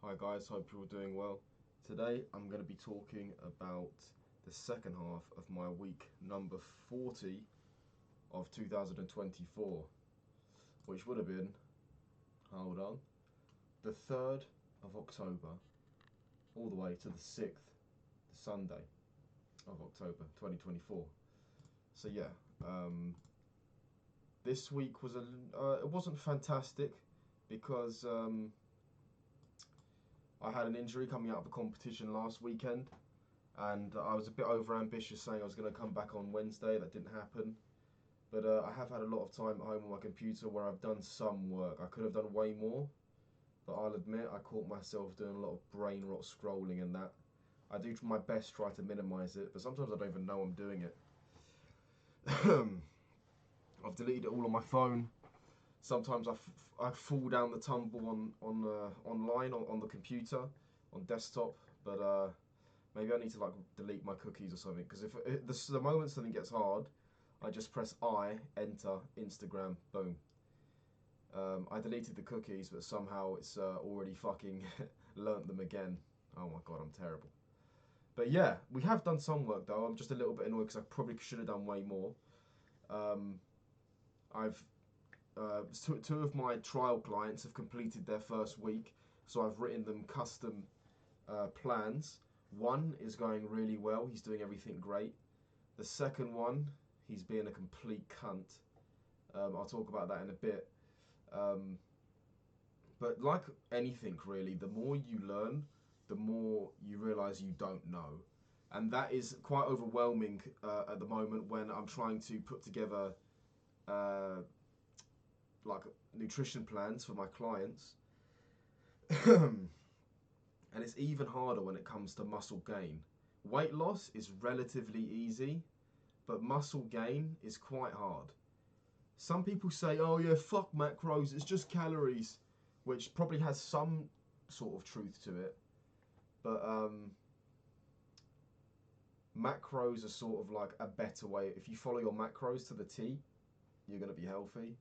Hi guys, hope you're all doing well. Today I'm going to be talking about the second half of my week number 40 of 2024, which would have been, hold on, the 3rd of October all the way to the 6th, the Sunday of October 2024. So yeah, this week was it wasn't fantastic because I had an injury coming out of a competition last weekend, and I was a bit over ambitious saying I was going to come back on Wednesday. That didn't happen. But I have had a lot of time at home on my computer where I've done some work. I could have done way more, but I'll admit I caught myself doing a lot of brain rot scrolling and that. I do my best to try to minimise it, but sometimes I don't even know I'm doing it. I've deleted it all on my phone. Sometimes I fall down the tumble online on the computer, on desktop, but maybe I need to like delete my cookies or something, because if the moment something gets hard, I just press enter, Instagram, boom. I deleted the cookies, but somehow it's already fucking learnt them again. Oh my god, I'm terrible. But yeah, we have done some work though. I'm just a little bit annoyed because I probably should have done way more. I've two of my trial clients have completed their first week, so I've written them custom plans. One is going really well, he's doing everything great. The second one, he's being a complete cunt. I'll talk about that in a bit. But like anything really, the more you learn, the more you realise you don't know. And that is quite overwhelming at the moment when I'm trying to put together like nutrition plans for my clients. And it's even harder when it comes to muscle gain. Weight loss is relatively easy, but muscle gain is quite hard. Some people say, oh yeah, fuck macros, it's just calories, which probably has some sort of truth to it. But macros are sort of like a better way. If you follow your macros to the T, you're going to be healthy.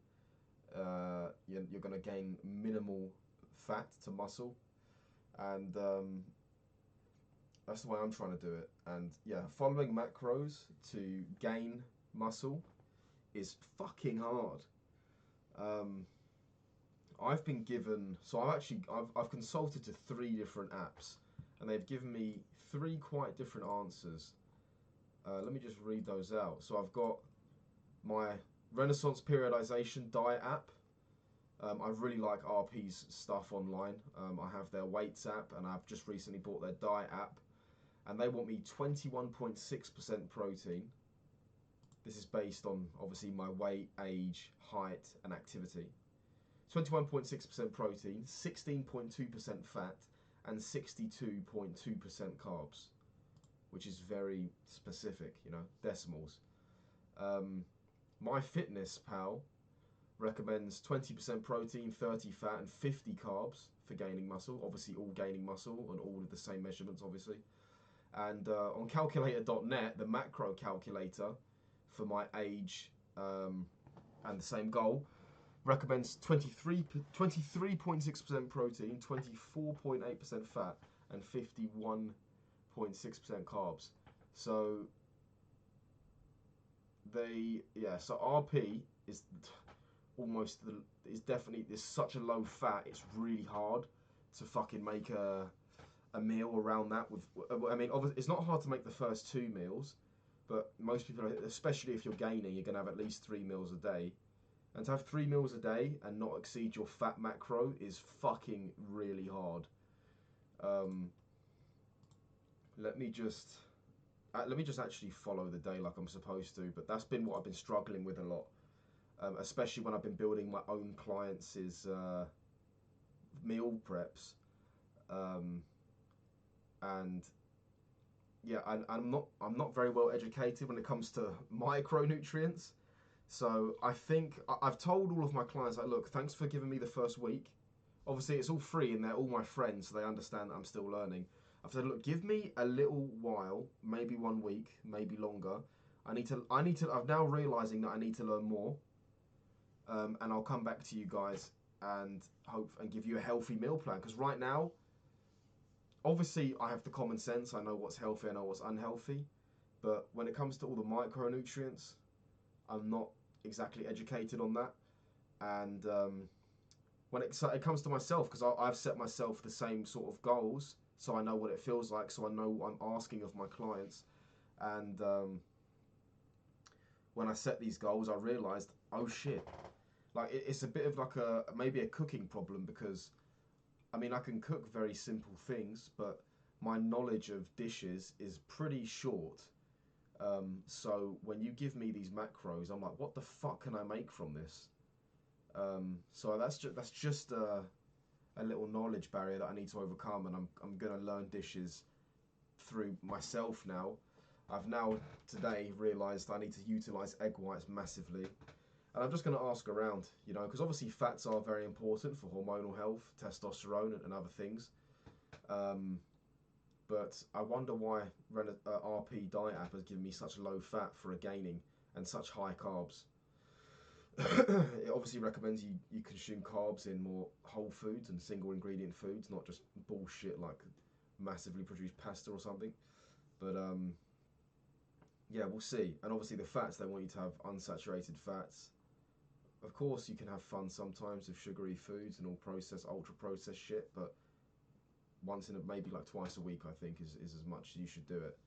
You're going to gain minimal fat to muscle, and that's the way I'm trying to do it. And yeah, following macros to gain muscle is fucking hard. I've been given, so I've consulted to 3 different apps, and they've given me 3 quite different answers. Let me just read those out. So I've got my Renaissance Periodization Diet app. I really like RP's stuff online. I have their weights app, and I've just recently bought their diet app, and they want me 21.6% protein. This is based on obviously my weight, age, height, and activity. 21.6% protein, 16.2% fat, and 62.2% carbs, which is very specific, you know, decimals. MyFitnessPal recommends 20% protein, 30 fat, and 50 carbs for gaining muscle. Obviously, all gaining muscle and all of the same measurements, obviously. And on calculator.net, the macro calculator for my age and the same goal recommends 23.6% protein, 24.8% fat, and 51.6% carbs. So so RP is definitely, there's such a low fat, it's really hard to fucking make a meal around that. I mean, obviously it's not hard to make the first 2 meals, but most people, especially if you're gaining, you're gonna have at least 3 meals a day. And to have 3 meals a day and not exceed your fat macro is fucking really hard. Let me just actually follow the day like I'm supposed to, but that's been what I've been struggling with a lot, especially when I've been building my own clients' meal preps, and yeah, I'm not very well educated when it comes to micronutrients. So I think I've told all of my clients, like, look, thanks for giving me the first week. Obviously, it's all free and they're all my friends, so they understand that I'm still learning. I've said, look, give me a little while, maybe 1 week, maybe longer. I'm now realizing that I need to learn more. And I'll come back to you guys and give you a healthy meal plan. Because right now, obviously I have the common sense. I know what's healthy, I know what's unhealthy. But when it comes to all the micronutrients, I'm not exactly educated on that. And when it comes to myself, because I've set myself the same sort of goals, so I know what it feels like, so I know what I'm asking of my clients. And when I set these goals, I realised, oh shit, like it's a bit of like maybe a cooking problem, because I mean I can cook very simple things, but my knowledge of dishes is pretty short. So when you give me these macros, I'm like, what the fuck can I make from this? So that's just a little knowledge barrier that I need to overcome, and I'm gonna learn dishes through myself now. I've now today realised I need to utilise egg whites massively, and I'm just going to ask around, you know, because obviously fats are very important for hormonal health, testosterone, and other things. But I wonder why RP Diet app has given me such low fat for a gaining and such high carbs. It obviously recommends you consume carbs in more whole foods and single ingredient foods, not just bullshit like massively produced pasta or something. But yeah, we'll see. And obviously the fats, they want you to have unsaturated fats. Of course, you can have fun sometimes with sugary foods and all processed, ultra processed shit, but once in maybe like twice a week, I think is as much as you should do it.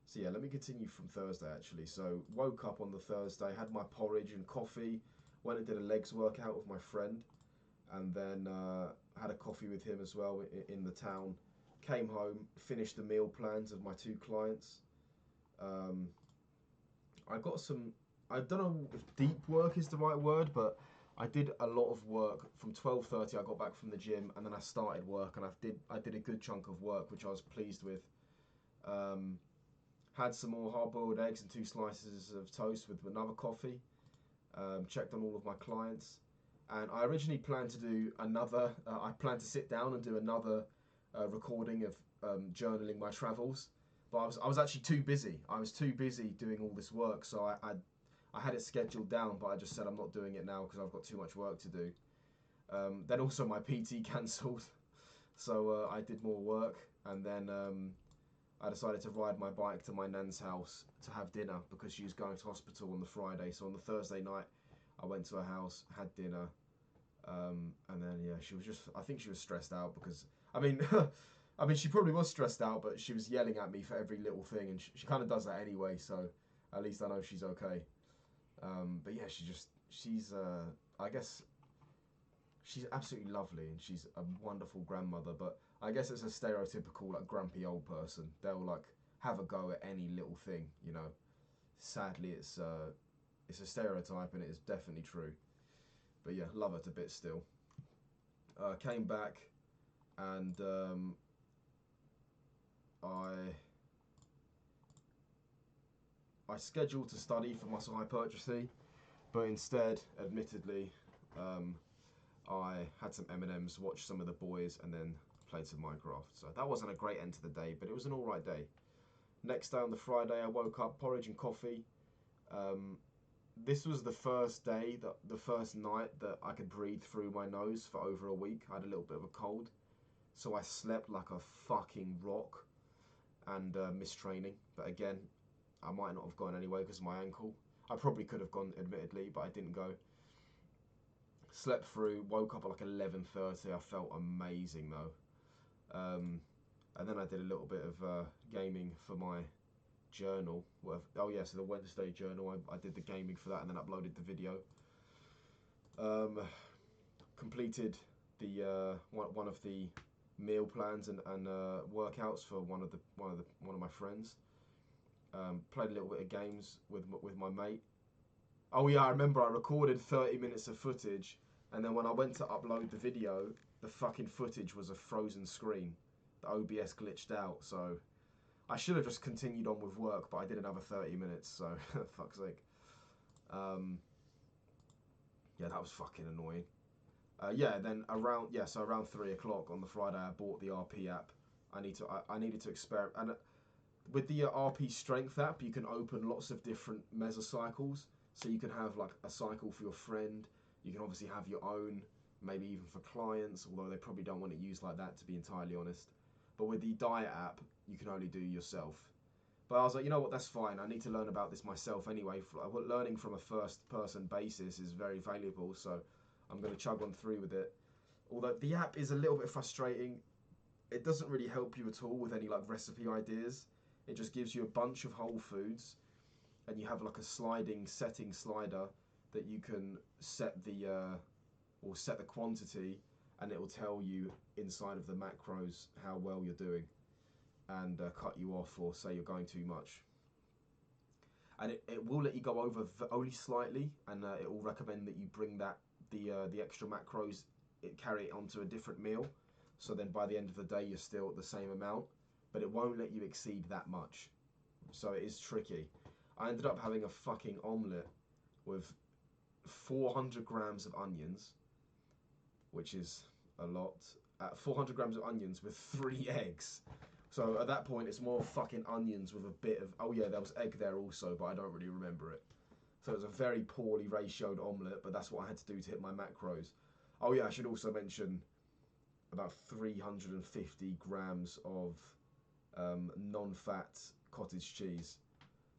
So yeah, let me continue from Thursday actually. So woke up on the Thursday, had my porridge and coffee, went and did a legs workout with my friend, and then had a coffee with him as well in the town. Came home, finished the meal plans of my two clients. I got some, I don't know if deep work is the right word, but I did a lot of work from 12:30. I got back from the gym, and then I started work, and I did a good chunk of work, which I was pleased with. Had some more hard-boiled eggs and 2 slices of toast with another coffee. Checked on all of my clients, and I originally planned to do another. I planned to sit down and do another recording of journaling my travels, but I was actually too busy. I was too busy doing all this work, so I had it scheduled down, but I just said I'm not doing it now because I've got too much work to do. Then also my PT cancelled, so I did more work, and then I decided to ride my bike to my nan's house to have dinner because she was going to hospital on the Friday. So on the Thursday night, I went to her house, had dinner, and then yeah, she was just, I think she was stressed out because, I mean, I mean, she probably was stressed out, but she was yelling at me for every little thing, and she kind of does that anyway, so at least I know she's okay. But yeah, I guess, she's absolutely lovely, and she's a wonderful grandmother, but I guess it's a stereotypical, like, grumpy old person. They'll, like, have a go at any little thing, you know. Sadly, it's a stereotype, and it is definitely true. But yeah, love her to bits still. Came back, and I scheduled to study for muscle hypertrophy, but instead, admittedly, I had some M&Ms, watched some of the boys, and then played some Minecraft. So that wasn't a great end to the day, but it was an alright day. Next day on the Friday, I woke up, porridge and coffee. This was the first day, the first night that I could breathe through my nose for over a week. I had a little bit of a cold, so I slept like a fucking rock and missed training. But again, I might not have gone anyway because of my ankle. I probably could have gone, admittedly, but I didn't go. Slept through, woke up at like 11:30. I felt amazing though. And then I did a little bit of gaming for my journal. Oh yeah, so the Wednesday journal. I did the gaming for that and then uploaded the video. Completed the one of the meal plans and workouts for one of my friends. Played a little bit of games with my mate. Oh yeah, I remember I recorded 30 minutes of footage, and then when I went to upload the video, the fucking footage was a frozen screen. The OBS glitched out, so I should have just continued on with work, but I did another 30 minutes, so fuck's sake. Yeah, that was fucking annoying. Yeah, then around 3 o'clock on the Friday, I bought the RP app. I needed to experiment, and with the RP Strength app, you can open lots of different mesocycles. So you can have like a cycle for your friend. You can obviously have your own. maybe even for clients, although they probably don't want it used like that, to be entirely honest. But with the diet app, you can only do yourself. But I was like, you know what, that's fine. I need to learn about this myself anyway. Learning from a first-person basis is very valuable, so I'm going to chug on through with it. Although the app is a little bit frustrating. It doesn't really help you at all with any like recipe ideas. It just gives you a bunch of whole foods, and you have like a sliding setting slider that you can set the quantity, and it will tell you inside of the macros how well you're doing, and cut you off or say you're going too much. And it will let you go over only slightly, and it will recommend that you bring the extra macros, carry it onto a different meal. So then by the end of the day, you're still at the same amount, but it won't let you exceed that much. So it is tricky. I ended up having a fucking omelette with 400 grams of onions, which is a lot. 400 grams of onions with 3 eggs. So at that point, it's more fucking onions with a bit of... Oh yeah, there was egg there also, but I don't really remember it. So it was a very poorly ratioed omelette, but that's what I had to do to hit my macros. Oh yeah, I should also mention about 350 grams of non-fat cottage cheese.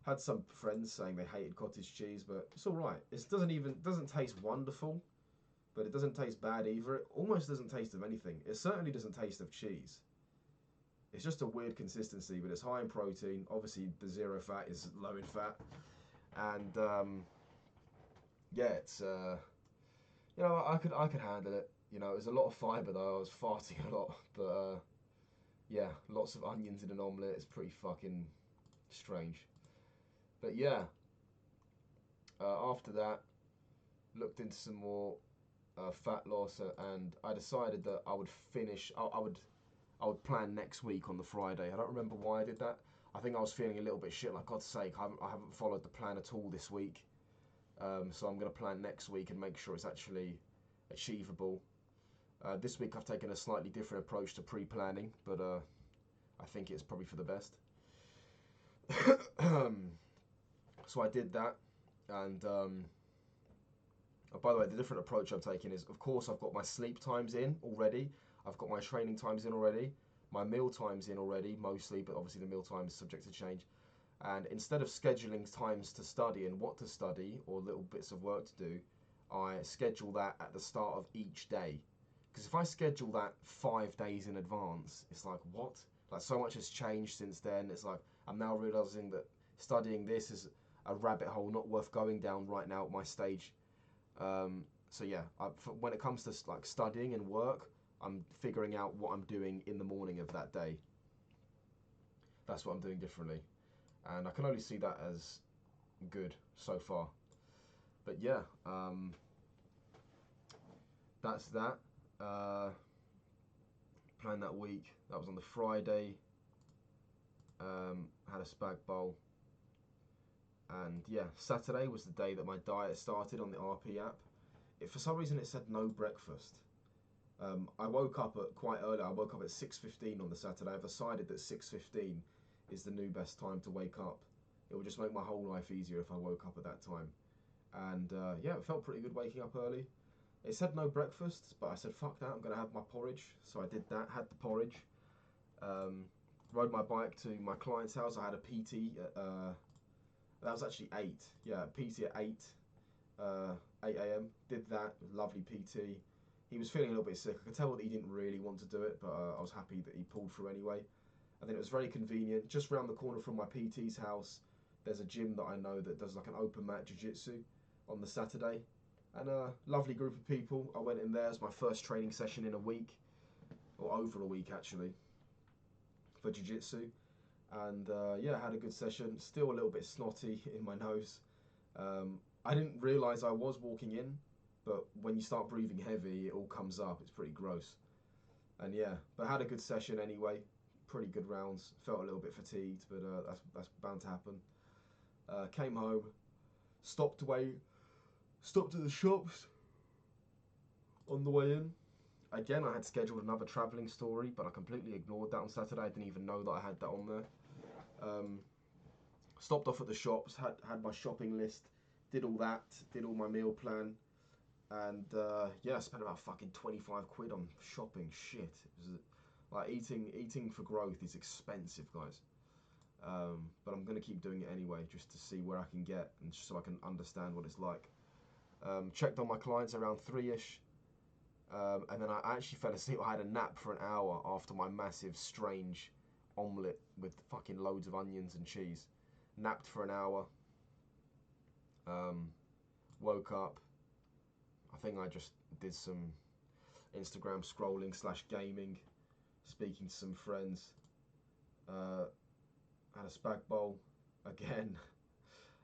Had some friends saying they hated cottage cheese, but it's all right. It doesn't taste wonderful, but it doesn't taste bad either. It almost doesn't taste of anything. It certainly doesn't taste of cheese. It's just a weird consistency, but it's high in protein. Obviously, the zero fat is low in fat, and yeah, it's you know, I could handle it. You know, there's a lot of fibre though. I was farting a lot, but yeah, lots of onions in an omelette is pretty fucking strange. But yeah, after that, looked into some more fat loss, and I decided that I would finish. I would plan next week on the Friday. I don't remember why I did that. I think I was feeling a little bit shit. Like, God's sake, I haven't followed the plan at all this week. So I'm going to plan next week and make sure it's actually achievable. This week I've taken a slightly different approach to pre-planning, but I think it's probably for the best. So I did that, and oh, by the way, the different approach I'm taking is, of course, I've got my sleep times in already. I've got my training times in already. My meal times in already, mostly, but obviously the meal time is subject to change. And instead of scheduling times to study and what to study or little bits of work to do, I schedule that at the start of each day. Because if I schedule that 5 days in advance, it's like, what? Like, so much has changed since then. It's like, I'm now realizing that studying this is a rabbit hole not worth going down right now at my stage. So yeah, when it comes to like studying and work, I'm figuring out what I'm doing in the morning of that day. That's what I'm doing differently, and I can only see that as good so far. But yeah, that's that. Plan that week. That was on the Friday. Had a spag bowl. And yeah, Saturday was the day that my diet started on the RP app. For some reason it said no breakfast. I woke up at quite early. I woke up at 6:15 on the Saturday. I've decided that 6:15 is the new best time to wake up. It will just make my whole life easier if I woke up at that time. And yeah, it felt pretty good waking up early. It said no breakfast, but I said fuck that, I'm going to have my porridge. So I did that, had the porridge. Rode my bike to my client's house. I had a PT at, that was actually 8. Yeah, PT at 8 a.m. Did that, lovely PT. He was feeling a little bit sick. I could tell that he didn't really want to do it, but I was happy that he pulled through anyway. And then it was very convenient. Just round the corner from my PT's house, there's a gym that I know that does like an open mat jiu-jitsu on the Saturday. And a lovely group of people. I went in there. It was my first training session in a week, or over a week actually, for jiu-jitsu. And yeah, I had a good session. Still a little bit snotty in my nose. I didn't realise I was walking in, but when you start breathing heavy, it all comes up. It's pretty gross. And yeah, but I had a good session anyway. Pretty good rounds. Felt a little bit fatigued, but that's bound to happen. Came home, stopped at the shops on the way in. Again, I had scheduled another travelling story, but I completely ignored that on Saturday. I didn't even know that I had that on there. Stopped off at the shops, had my shopping list, did all that, did all my meal plan, And yeah, I spent about fucking 25 quid on shopping. Shit, it was like eating for growth is expensive, guys. But I'm gonna keep doing it anyway, just to see where I can get and just so I can understand what it's like. Checked on my clients around 3ish, and then I actually fell asleep. I had a nap for an hour after my massive, strange omelette with fucking loads of onions and cheese. Napped for an hour. Woke up. I think I just did some Instagram scrolling / gaming, speaking to some friends. Had a spag bowl again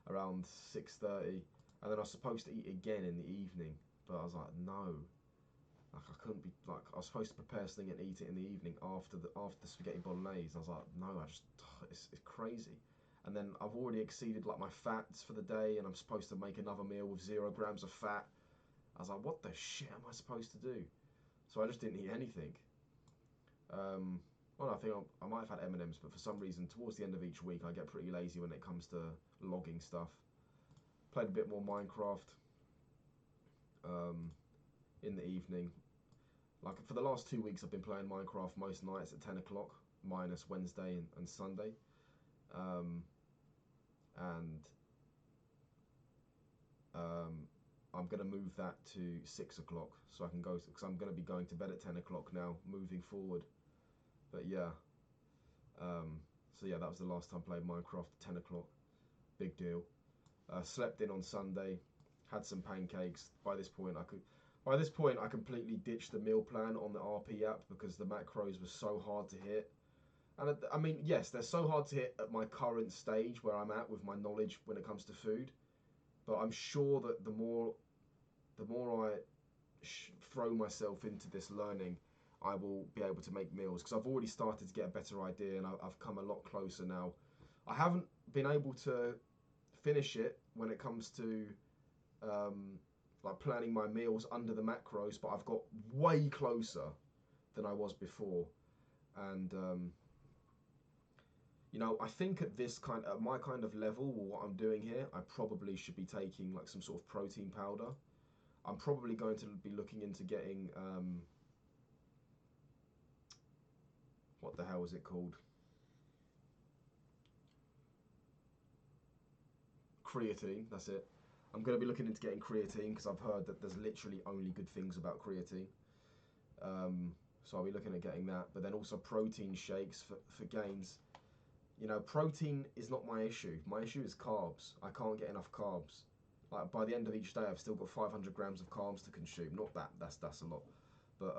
around 6:30, and then I was supposed to eat again in the evening, but I was like, no, like I couldn't be like I was supposed to prepare something and eat it in the evening after the spaghetti bolognese. I was like, no, it's crazy. And then I've already exceeded like my fats for the day, and I'm supposed to make another meal with 0 grams of fat. I was like, what the shit am I supposed to do? So I just didn't eat anything. Well, I think I might have had M&Ms, but for some reason, towards the end of each week, I get pretty lazy when it comes to logging stuff. Played a bit more Minecraft in the evening. Like for the last 2 weeks, I've been playing Minecraft most nights at 10 o'clock, minus Wednesday and Sunday. And I'm going to move that to 6 o'clock so I can go, because I'm going to be going to bed at 10 o'clock now, moving forward. But yeah, so yeah, that was the last time I played Minecraft at 10 o'clock. Big deal. Slept in on Sunday, had some pancakes. By this point, I completely ditched the meal plan on the RP app because the macros were so hard to hit. And I mean, yes, they're so hard to hit at my current stage where I'm at with my knowledge when it comes to food. But I'm sure that the more I throw myself into this learning, I will be able to make meals, because I've already started to get a better idea, and I've come a lot closer now. I haven't been able to finish it when it comes to like planning my meals under the macros, but I've got way closer than I was before. And you know, I think at my kind of level, or what I'm doing here, I probably should be taking like some sort of protein powder. I'm probably going to be looking into getting what the hell is it called? Creatine, that's it. I'm going to be looking into getting creatine because I've heard that there's literally only good things about creatine. So I'll be looking at getting that, but then also protein shakes for gains. You know, protein is not my issue. My issue is carbs. I can't get enough carbs. Like by the end of each day, I've still got 500 grams of carbs to consume. Not that, that's a lot. But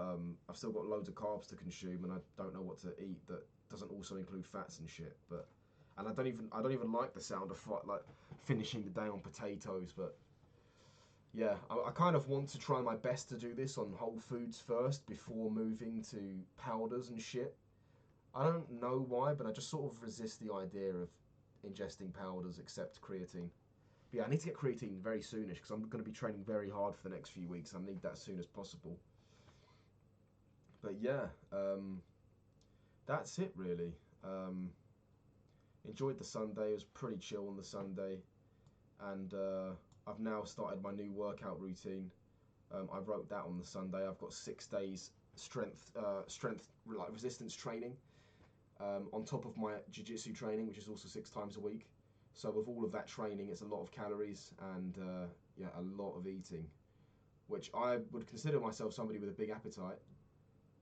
I've still got loads of carbs to consume, and I don't know what to eat that doesn't also include fats and shit. And I don't even like the sound of like finishing the day on potatoes. But yeah, I kind of want to try my best to do this on whole foods first before moving to powders and shit. I don't know why, but I just sort of resist the idea of ingesting powders except creatine. But yeah, I need to get creatine very soonish because I'm going to be training very hard for the next few weeks. I need that as soon as possible. But yeah, that's it really. Enjoyed the Sunday. It was pretty chill on the Sunday, and I've now started my new workout routine. I wrote that on the Sunday. I've got 6 days strength like resistance training on top of my jiu-jitsu training, which is also 6 times a week. So with all of that training, it's a lot of calories and yeah, a lot of eating, which I would consider myself somebody with a big appetite.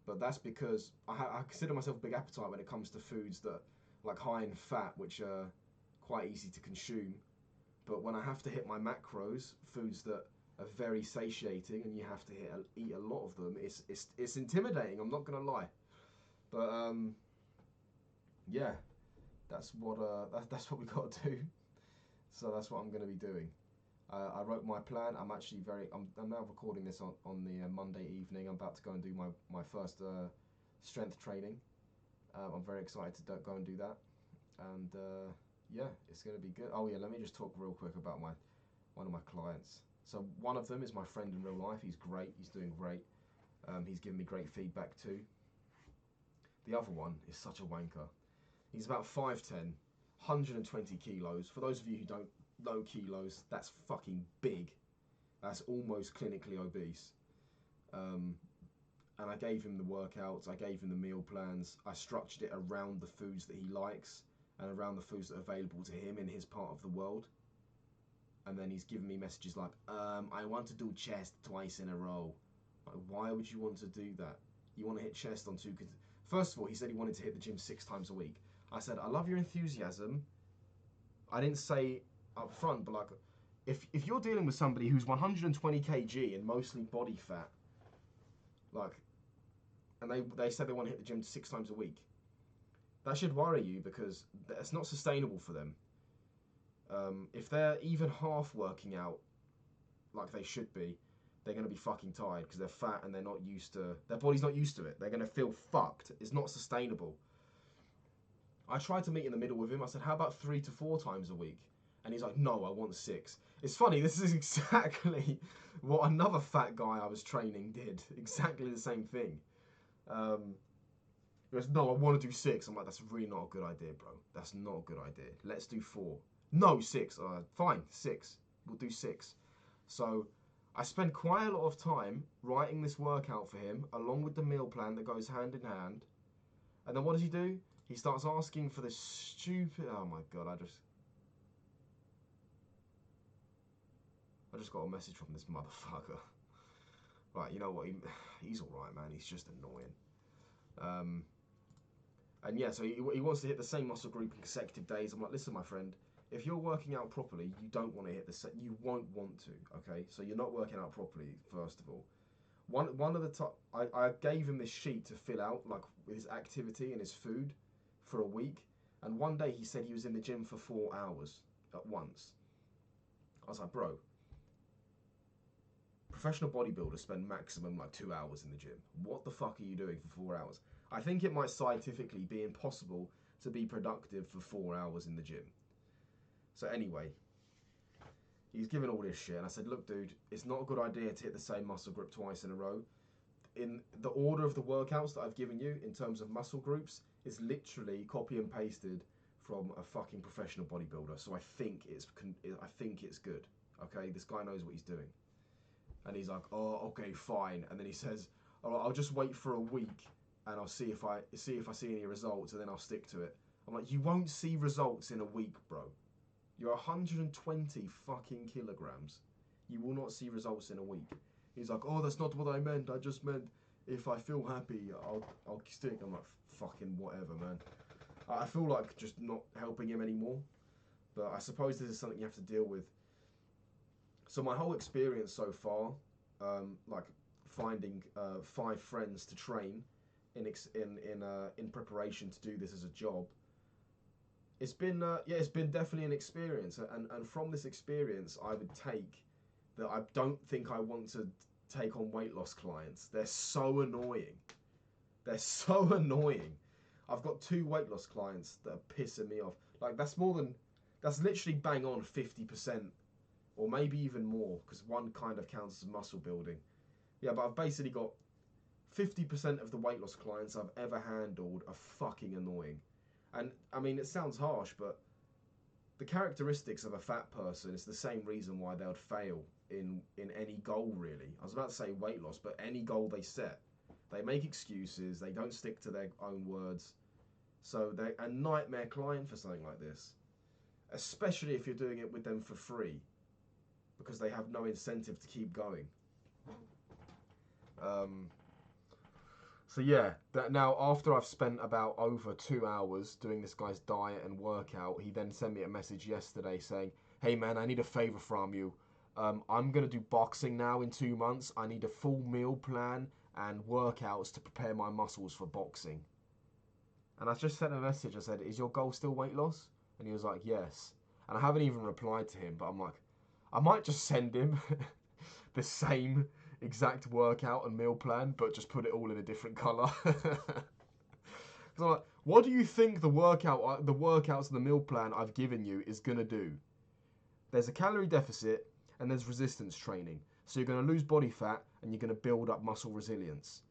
But that's because I consider myself a big appetite when it comes to foods that like high in fat, which are quite easy to consume. But when I have to hit my macros, foods that are very satiating, and you have to eat a lot of them, it's intimidating. I'm not gonna lie. But yeah, that's what we got to do. So that's what I'm going to be doing. I wrote my plan. I'm now recording this on the Monday evening. I'm about to go and do my first strength training. I'm very excited to go and do that, and yeah, it's going to be good. Oh yeah, let me just talk real quick about one of my clients. So one of them is my friend in real life. He's great. He's doing great. He's given me great feedback too. The other one is such a wanker. He's about 5'10", 120 kilos. For those of you who don't know kilos, that's fucking big. That's almost clinically obese. And I gave him the workouts, I gave him the meal plans, I structured it around the foods that he likes and around the foods that are available to him in his part of the world. And then he's given me messages like, I want to do chest twice in a row. Like, why would you want to do that? You want to hit chest on two... First of all, he said he wanted to hit the gym 6 times a week. I said, I love your enthusiasm. I didn't say up front, but like, if you're dealing with somebody who's 120 kg and mostly body fat, like, and they said they want to hit the gym 6 times a week, that should worry you because it's not sustainable for them. If they're even half working out like they should be, they're going to be fucking tired because they're fat and they're not used to, their body's not used to it. They're going to feel fucked. It's not sustainable. I tried to meet in the middle with him. I said, how about 3 to 4 times a week? And he's like, no, I want 6. It's funny, this is exactly what another fat guy I was training did. Exactly the same thing. He goes, no, I want to do 6. I'm like, that's really not a good idea, bro. That's not a good idea. Let's do 4. No, 6. Fine, 6. We'll do 6. So I spent quite a lot of time writing this workout for him, along with the meal plan that goes hand in hand. And then what does he do? He starts asking for this stupid... Oh my God, I just got a message from this motherfucker. Right, you know what? He's alright, man. He's just annoying. And yeah, so he wants to hit the same muscle group in consecutive days. I'm like, listen, my friend, if you're working out properly, you don't want to hit the set. You won't want to, okay? So you're not working out properly, first of all. One of the top, I gave him this sheet to fill out, like with his activity and his food for a week. And one day he said he was in the gym for 4 hours at once. I was like, bro, professional bodybuilders spend maximum like 2 hours in the gym. What the fuck are you doing for 4 hours? I think it might scientifically be impossible to be productive for 4 hours in the gym. So anyway, he's given all this shit, and I said, look, dude, it's not a good idea to hit the same muscle group twice in a row. In the order of the workouts that I've given you, in terms of muscle groups, is literally copy and pasted from a fucking professional bodybuilder. So I think it's good. Okay, this guy knows what he's doing. And he's like, oh, okay, fine. And then he says, all right, I'll just wait for a week, and I'll see if I see any results, and then I'll stick to it. I'm like, you won't see results in a week, bro. You're 120 fucking kilograms. You will not see results in a week. He's like, oh, that's not what I meant. I just meant if I feel happy, I'll stick. I'm like, fucking whatever, man. I feel like just not helping him anymore. But I suppose this is something you have to deal with. So my whole experience so far, like finding 5 friends to train in preparation to do this as a job, it's been definitely an experience, and from this experience I would take that I don't think I want to take on weight loss clients. They're so annoying. They're so annoying. I've got 2 weight loss clients that are pissing me off. Like that's literally bang on 50%, or maybe even more, because one kind of counts as muscle building. Yeah, but I've basically got 50% of the weight loss clients I've ever handled are fucking annoying. And I mean, it sounds harsh, but the characteristics of a fat person is the same reason why they would fail in any goal, really. I was about to say weight loss, but any goal they set. They make excuses, they don't stick to their own words. So they're a nightmare client for something like this. Especially if you're doing it with them for free, because they have no incentive to keep going. So yeah, now after I've spent about over 2 hours doing this guy's diet and workout, he then sent me a message yesterday saying, hey man, I need a favor from you. I'm going to do boxing now in 2 months. I need a full meal plan and workouts to prepare my muscles for boxing. And I just sent a message. I said, is your goal still weight loss? And he was like, yes. And I haven't even replied to him, but I'm like, I might just send him the same exact workout and meal plan, but just put it all in a different colour. Because I'm like, what do you think the workouts and the meal plan I've given you is going to do? There's a calorie deficit and there's resistance training. So you're going to lose body fat and you're going to build up muscle resilience.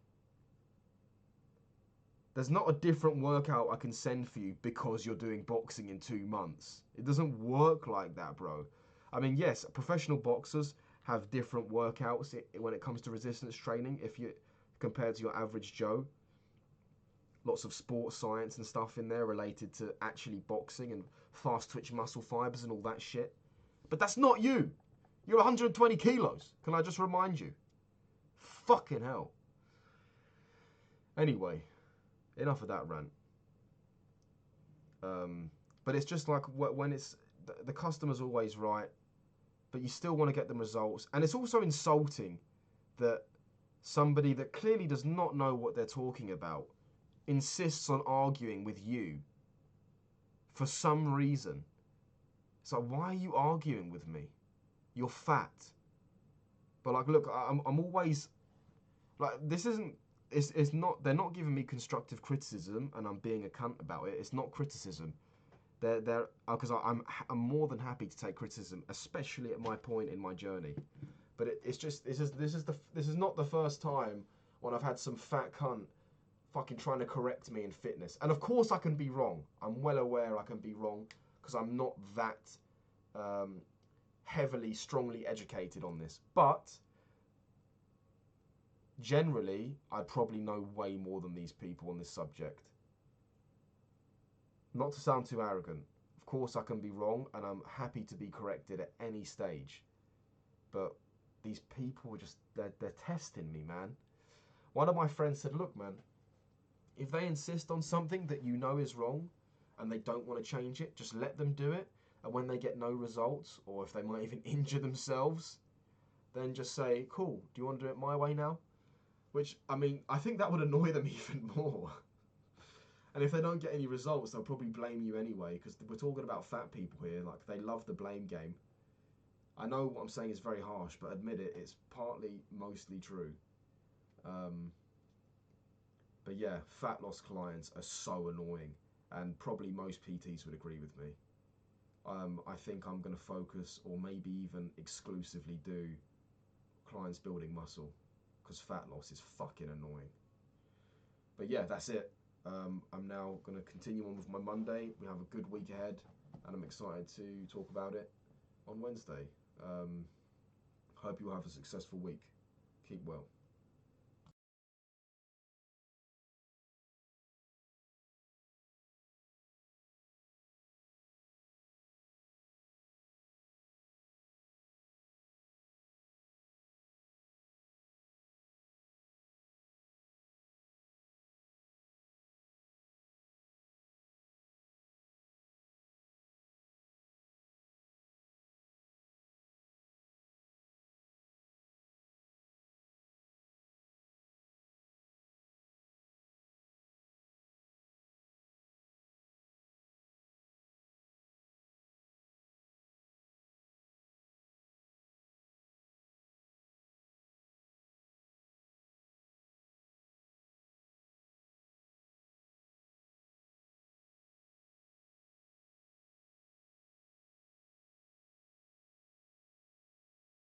There's not a different workout I can send for you because you're doing boxing in 2 months. It doesn't work like that, bro. I mean, yes, professional boxers have different workouts when it comes to resistance training if you compared to your average Joe. Lots of sports science and stuff in there related to actually boxing and fast twitch muscle fibers and all that shit. But that's not you. You're 120 kilos. Can I just remind you? Fucking hell. Anyway, enough of that rant. But it's just like when it's the customer's always right, but you still want to get them results. And it's also insulting that somebody that clearly does not know what they're talking about insists on arguing with you for some reason. It's like, why are you arguing with me? You're fat. But like, look, I'm always like, this isn't. It's not. They're not giving me constructive criticism, and I'm being a cunt about it. It's not criticism. They're because I'm more than happy to take criticism, especially at my point in my journey. But this is not the first time when I've had some fat cunt fucking trying to correct me in fitness. And of course I can be wrong. I'm well aware I can be wrong because I'm not that heavily, strongly educated on this. But generally, I probably know way more than these people on this subject. Not to sound too arrogant. Of course I can be wrong and I'm happy to be corrected at any stage. But these people are just, they're testing me, man. One of my friends said, look, man, if they insist on something that you know is wrong and they don't want to change it, just let them do it. And when they get no results, or if they might even injure themselves, then just say, cool, do you want to do it my way now? Which, I mean, I think that would annoy them even more. And if they don't get any results, they'll probably blame you anyway, because we're talking about fat people here. Like, they love the blame game. I know what I'm saying is very harsh, but admit it, it's partly, mostly true. But yeah, fat loss clients are so annoying, and probably most PTs would agree with me. I think I'm going to focus, or maybe even exclusively do, clients building muscle, because fat loss is fucking annoying. But yeah, that's it. I'm now going to continue on with my Monday. We have a good week ahead, and I'm excited to talk about it on Wednesday. Hope you have a successful week. Keep well.